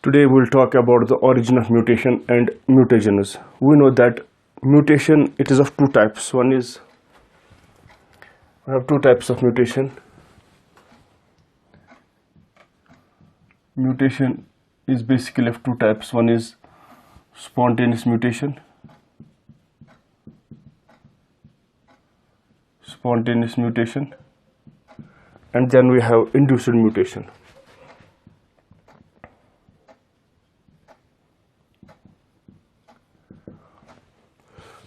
Today we'll talk about the origin of mutation and mutagenesis. We know that mutation, it is of two types. We have two types of mutation. Mutation is basically of two types. One is spontaneous mutation. And then we have induced mutation.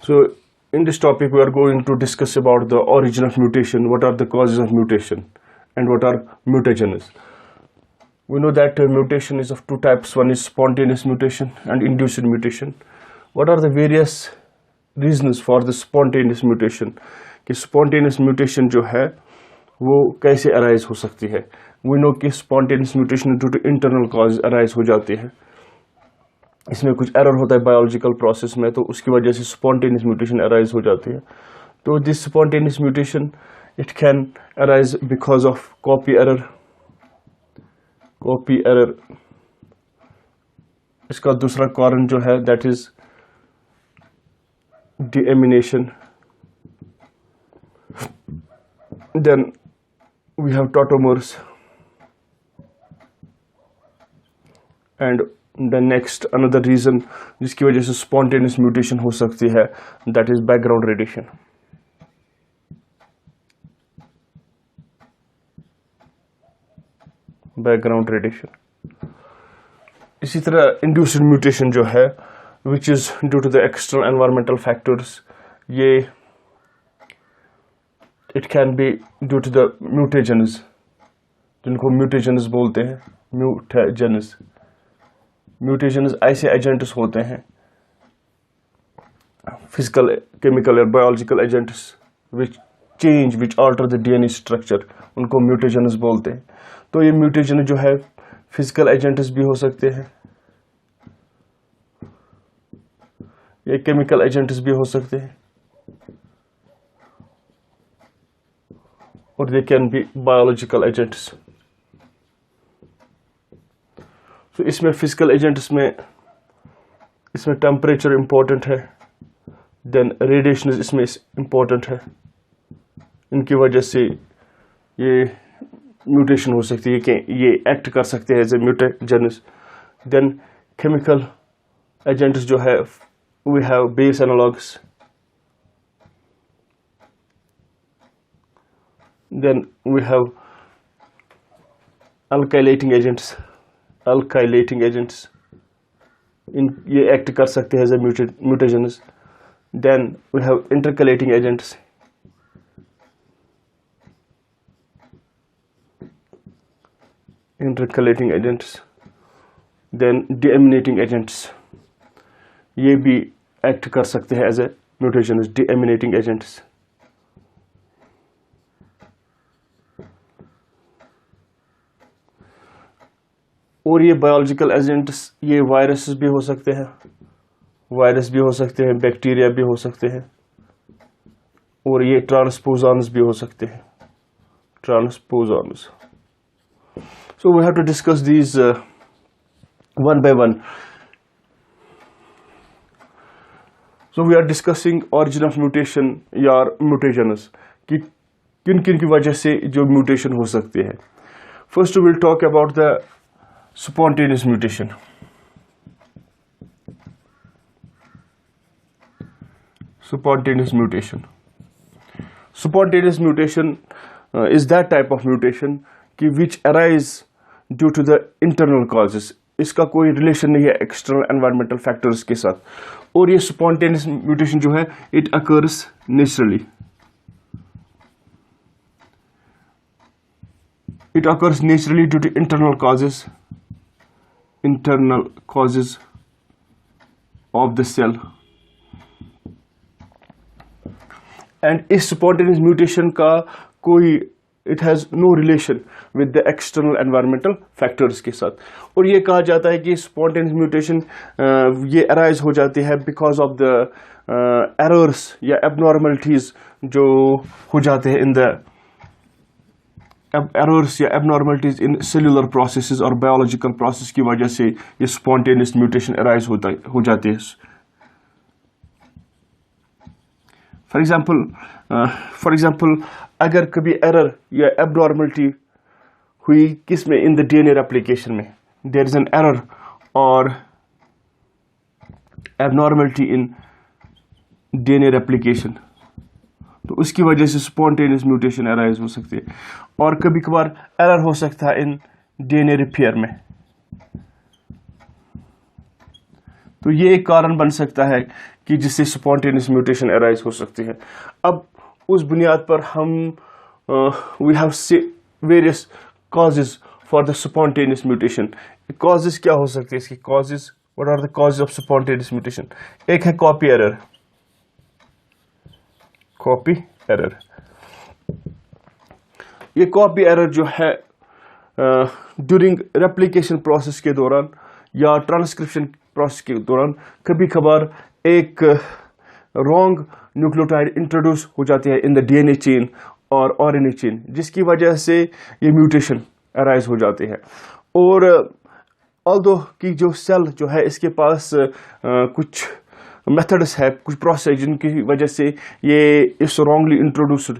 So in this topic we are going to discuss about the origin of mutation, what are the causes of mutation, and what are mutagenesis. We know that mutation is of two types. One is spontaneous mutation and induced mutation. What are the various reasons for the spontaneous mutation? कि spontaneous mutation जो है वो कैसे arise हो सकती है? We know कि spontaneous mutation due to internal cause arise हो जाती है. इसमें कुछ एरर होता है बायोलॉजिकल प्रोसेस में, तो उसकी वजह से स्पॉन्टेनियस म्यूटेशन अराइज हो जाती है. तो this spontaneous mutation it can arise because of copy error. इसका दूसरा कारण जो है that is deamination. Then we have tautomers and the next another reason जिसकी वजह से स्पॉन्टेनियस म्यूटेशन हो सकती है दैट इज बैकग्राउंड रेडिएशन. इसी तरह इंड्यूस्ड म्यूटेशन जो है which is due to the external environmental factors, ये it can be due to the mutagens, जिनको म्यूटेजेनस बोलते हैं. म्यूटेशंस ऐसे एजेंट्स होते हैं, फिजिकल, केमिकल और biological agents which alter the DNA structure, उनको म्यूटेशंस बोलते हैं. तो ये म्यूटेशन जो है फिजिकल एजेंट्स भी हो सकते हैं, ये केमिकल एजेंट्स भी हो सकते हैं, और they can be biological agents. तो इसमें फिजिकल एजेंट्स में इसमें टेम्परेचर इम्पोर्टेंट है, देन रेडिएशन इसमें इम्पोर्टेंट है. इनकी वजह से ये म्यूटेशन हो सकती है कि ये एक्ट कर सकते हैं as a mutagens. Then chemical agents जो है we have base analogues, then we have alkylating agents, इन ये एक्ट कर सकते हैं as a mutagens. Then we have intercalating agents, then deaminating agents, ये भी एक्ट कर सकते हैं एज ए म्यूटेजेनस. डीएमिनेटिंग एजेंट्स, और ये बायोलॉजिकल एजेंट्स, ये वायरस भी हो सकते हैं, बैक्टीरिया भी हो सकते हैं, और ये ट्रांसपोजॉन्स भी हो सकते हैं. So we have to discuss these one by one. So we are discussing origin of mutation या म्यूटेशंस, कि किन किन की वजह से जो म्यूटेशन हो सकती है. First we will talk about the spontaneous mutation. Spontaneous mutation is that type of mutation which arise due to the internal causes. इसका कोई रिलेशन नहीं है एक्सटर्नल एनवायरमेंटल फैक्टर्स के साथ. और ये spontaneous mutation जो है it occurs naturally. Due to internal causes of the cell. And इस spontaneous mutation का कोई it has no relation with the external environmental factors के साथ. और ये कहा जाता है कि spontaneous mutation ये arise हो जाती है because of the errors या abnormalities जो हो जाते हैं in the एरर्स या एबनॉर्मलिटीज इन सेलुलर प्रोसेसेस और बायोलॉजिकल प्रोसेस की वजह से ये स्पॉन्टेनियस म्यूटेशन अराइज हो जाते हैं. फॉर एग्जाम्पल अगर कभी एरर या एबनॉर्मलिटी हुई किस में, इन द डीएनए रेप्लिकेशन में, देयर इज एन एरर और एबनॉर्मलिटी इन डीएनए रेप्लिकेशन, तो उसकी वजह से स्पॉन्टेनियस म्यूटेशन अराइज हो सकती है. और कभी कभार एरर हो सकता है इन डीएनए रिपेयर में, तो ये एक कारण बन सकता है कि जिससे स्पॉन्टेनियस म्यूटेशन अराइज हो सकती है. अब उस बुनियाद पर हम we have various causes for the spontaneous mutation. Causes क्या हो सकते हैं इसकी? Causes, what are the causes of spontaneous mutation? एक है कॉपी एरर. कॉपी एरर, ये कॉपी एरर जो है ड्यूरिंग रेप्लिकेशन प्रोसेस के दौरान या ट्रांसक्रिप्शन प्रोसेस के दौरान कभी कभार एक रॉन्ग न्यूक्लियोटाइड इंट्रोड्यूस हो जाती है इन द डीएनए चेन और आरएनए चेन, जिसकी वजह से ये म्यूटेशन अराइज हो जाती है. और ऑल्दो कि जो सेल जो है इसके पास कुछ मेथड्स है, कुछ प्रोसेस जिनकी वजह से ये इस रॉन्गली इंट्रोड्यूस्ड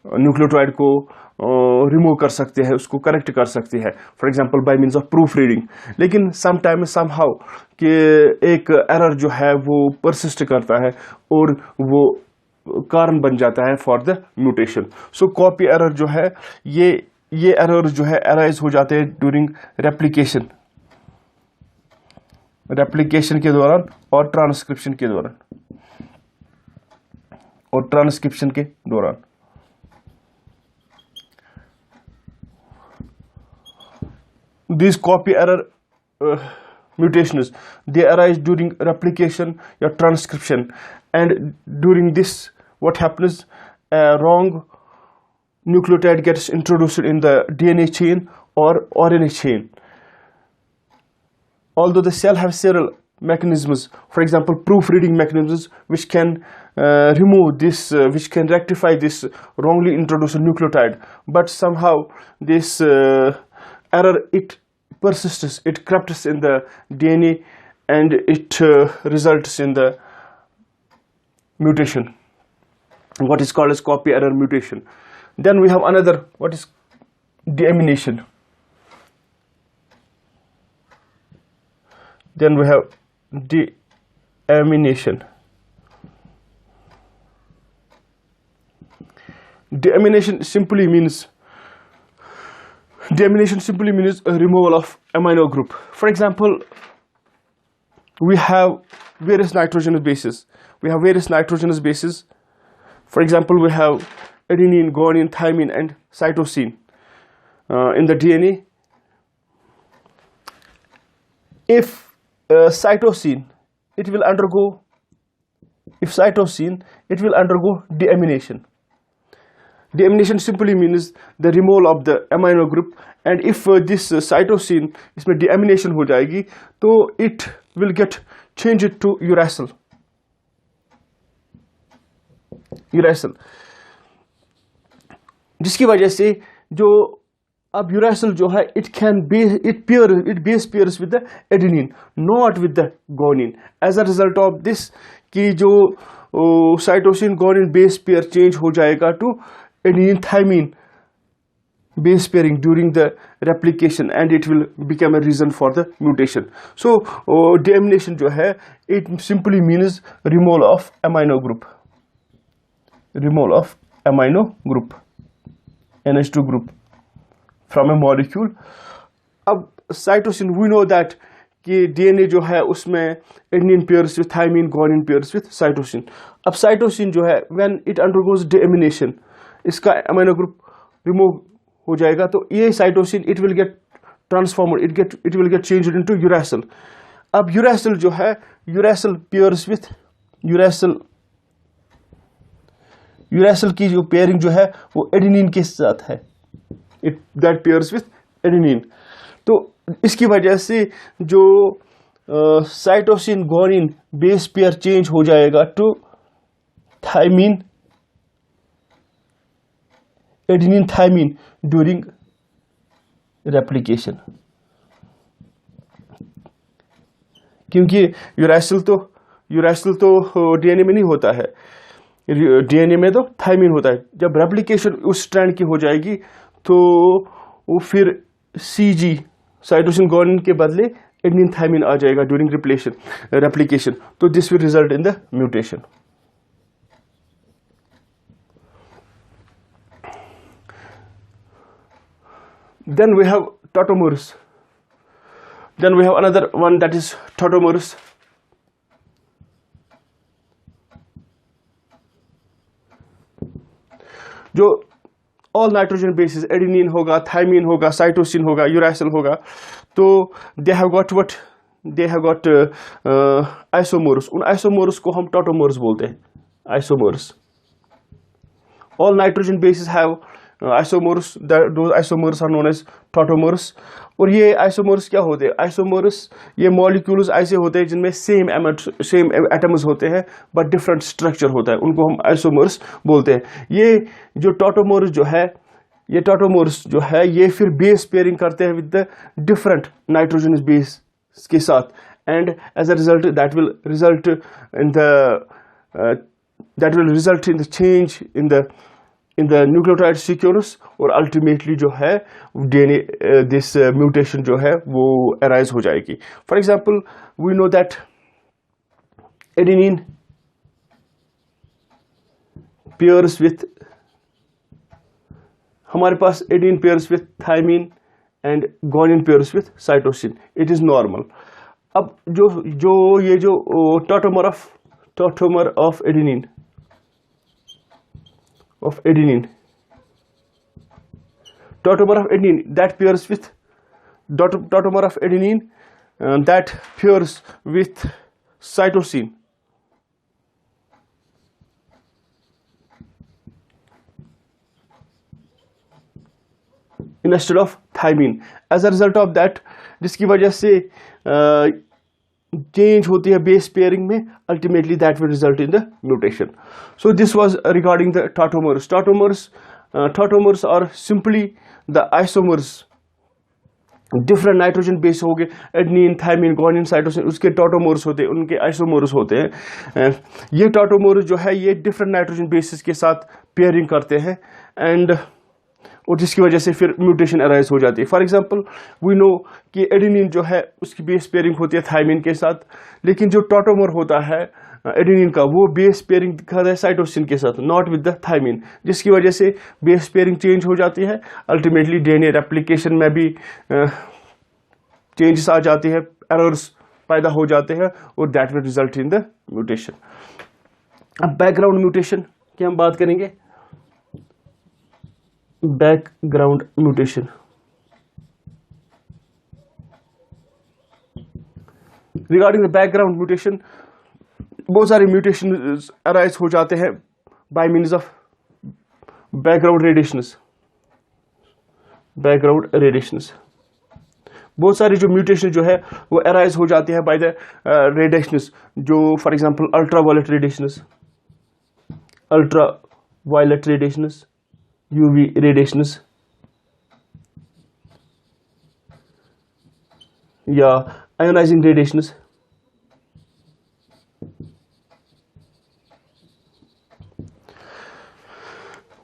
न्यूक्लियोटाइड को रिमूव कर सकते हैं, उसको करेक्ट कर सकते हैं, for example by means of proof reading. लेकिन समटाइम समहाउ कि एक एरर जो है वो परसिस्ट करता है और वो कारण बन जाता है for the mutation. So copy error जो है ये एरर जो है अराइज हो जाते हैं ड्यूरिंग रेप्लिकेशन के दौरान और ट्रांसक्रिप्शन के दौरान. These copy error mutations, they arise during replication or transcription, and during this what happens, a wrong nucleotide gets introduced in the DNA chain or RNA chain. Although the cell have several mechanisms, for example proofreading mechanisms, which can remove this, which can rectify this wrongly introduced nucleotide, but somehow this error, it persists, it creeps in the DNA and it results in the mutation, what is called as copy error mutation. Then we have another, what is deamination. Then we have deamination. Deamination simply means a removal of amino group. For example, we have various nitrogenous bases. For example, we have adenine, guanine, thymine, and cytosine in the DNA. If cytosine, it will undergo deamination. Deamination simply means the removal of the amino group, and if this cytosine इसमें deamination हो जाएगी तो it will get changed to uracil. जिसकी वजह से जो अब uracil जो है it base pairs with the adenine, not with the guanine. As a result of this कि जो cytosine guanine base pair change हो जाएगा to adenine thymine base pairing during the replication, and it will become a reason for the mutation. So deamination जो है it simply means removal of amino group, NH2 group from a molecule. अब cytosine, we know that कि DNA जो है उसमें adenine pairs with thymine, guanine pairs with cytosine. अब cytosine जो है when it undergoes deamination, इसका अमीनो ग्रुप रिमूव हो जाएगा तो ये cytosine it will get transformed, it will get changed into uracil. अब यूरासिल जो है यूरासिल पेयर्स विथ यूरासिल की जो पेयरिंग जो है वो एडेनिन के साथ है, दैट पेयर्स विथ एडेनिन. तो इसकी वजह से जो cytosine guanine base pair change हो जाएगा to thymine adenine thymine during replication, क्योंकि यूरासिल तो डीएनए में नहीं होता है, डीएनए में तो थाइमिन होता है। जब रेप्लिकेशन उस स्ट्रैंड की हो जाएगी तो वो फिर सीजी साइटोसिन गुआनिन के बदले एडेनिन थाइमिन आ जाएगा ड्यूरिंग रेप्लिकेशन, तो this will result in the mutation. Then we have tautomers. Then we have another one, that is tautomers. जो all nitrogen bases, एडेनिन होगा, थाइमिन होगा, साइटोसिन होगा, uracil होगा, तो they have got isomers. उन isomers को हम tautomers बोलते हैं, isomers. All nitrogen bases have isomers, those isomers are known as tautomers. और ये isomers क्या होते हैं? Isomers ये molecules ऐसे होते हैं जिनमें same atoms होते हैं but different structure होता है, उनको हम isomers बोलते हैं। ये जो tautomers जो है ये फिर base pairing करते हैं with the different nitrogenous base के साथ, and as a result that will result in the change in the nucleotide sequence, और ultimately जो है DNA this mutation जो है वो arise हो जाएगी। For example, we know that adenine pairs with, हमारे पास adenine pairs with thymine and guanine pairs with cytosine, it is normal। अब ये जो tautomer of adenine that pairs with tautomer of adenine that pairs with cytosine, instead of thymine। as a result of that, जिसकी वजह से change होती है base pairing में, ultimately that will result in the mutation। So this was regarding the tautomers। Tautomers are simply the isomers, different nitrogen base हो गए, adenine, thymine, guanine, cytosine, उसके tautomers होते हैं, उनके isomers होते हैं। ये tautomers जो है ये different nitrogen bases के साथ pairing करते हैं, and और जिसकी वजह से फिर म्यूटेशन अराइज हो जाती है। फॉर एग्जांपल वी नो कि एडेनिन जो है उसकी बेस पेयरिंग होती है थाइमिन के साथ, लेकिन जो टॉटोमर होता है एडेनिन का वो बेस पेयरिंग दिखाता है साइटोसिन के साथ, नॉट विद द थाइमिन, जिसकी वजह से बेस पेयरिंग चेंज हो जाती है। अल्टीमेटली डीएनए रेप्लिकेशन में भी चेंजेस आ जाती है, एरर्स पैदा हो जाते हैं, और that will result in the mutation. अब बैकग्राउंड म्यूटेशन की हम बात करेंगे। Background mutation, regarding the background mutation, बहुत सारे म्यूटेशन अराइज हो जाते हैं bye means of background radiations. बहुत सारे जो म्यूटेशन जो है वो अराइज हो जाते हैं बाय द रेडिएशंस, जो for example ultraviolet radiations, UV radiations, या ionizing radiations।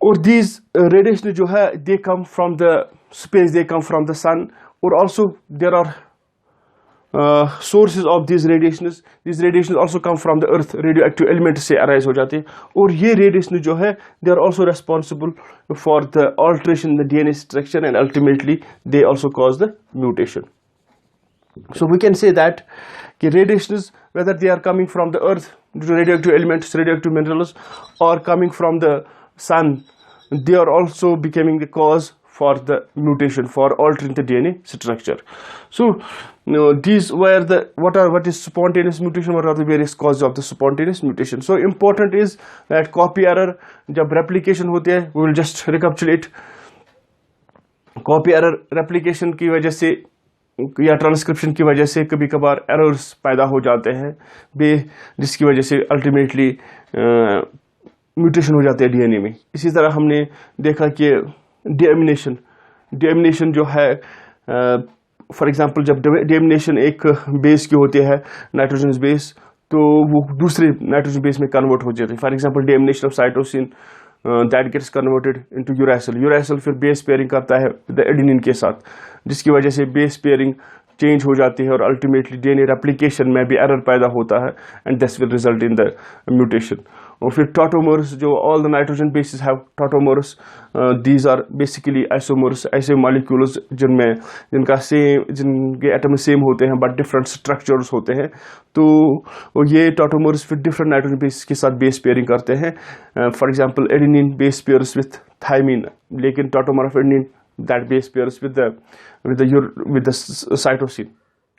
और these radiations जो है they come from the space, they come from the sun, और also there are sources of these radiations also come from the earth, radioactive elements से arise हो जाते हैं, और ये radiation जो है they are also responsible for the alteration in the DNA structure, and ultimately they also cause the mutation। So we can say that कि radiations, whether they are coming from the earth due to radioactive elements, radioactive minerals, or coming from the sun, they are also becoming the cause for the mutation, for altering the DNA structure। So these were what is spontaneous mutation, what are the various causes of the spontaneous mutation। So important is that copy error जब replication होती है, we will just recapitulate। copy error replication की वजह से या transcription की वजह से कभी कभार एरर्स पैदा हो जाते हैं, जिसकी वजह से अल्टीमेटली म्यूटेशन हो जाते हैं डीएनए में। इसी तरह हमने देखा कि डीएमिनेशन जो है, फॉर एग्जांपल जब डीएमिनेशन एक बेस की होती है, नाइट्रोजन बेस, तो वो दूसरे नाइट्रोजन बेस में कन्वर्ट हो जाती है। For example deamination of cytosine that gets converted into uracil. Uracil फिर बेस पेयरिंग करता है विद एडेनिन के साथ, जिसकी वजह से बेस पेयरिंग चेंज हो जाती है और अल्टीमेटली डीएनए रेप्लिकेशन में भी एरर पैदा होता है, and this will result in the mutation. और फिर टॉटोमर्स, जो all the nitrogen bases have tautomers, these are basically isomers, ऐसे मॉलिक्यूल्स जिनके एटम सेम होते हैं बट डिफरेंट स्ट्रक्चर्स होते हैं। तो ये टॉटोमर्स फिर डिफरेंट नाइट्रोजन बेसिस के साथ बेस पेयरिंग करते हैं। For example adenine base pairs with thymine, लेकिन tautomer of adenine that base pairs with the cytosine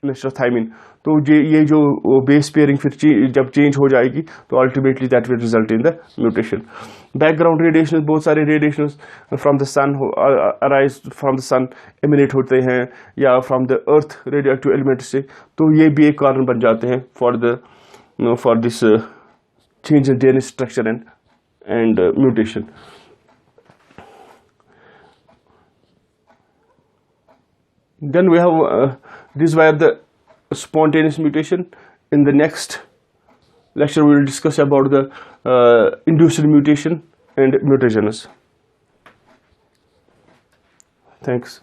instead of thymine। तो ये जो बेस पेयरिंग फिर जब चेंज हो जाएगी तो ultimately that will result in the mutation. Background radiation, बहुत सारे radiation from the sun arise from the sun emanate होते हैं, या from the earth radioactive element से, तो ये भी एक कारण बन जाते हैं for this change in DNA structure and mutation. Then we have these were the spontaneous mutation. In the next lecture we will discuss about the induced mutation and mutagenesis. Thanks.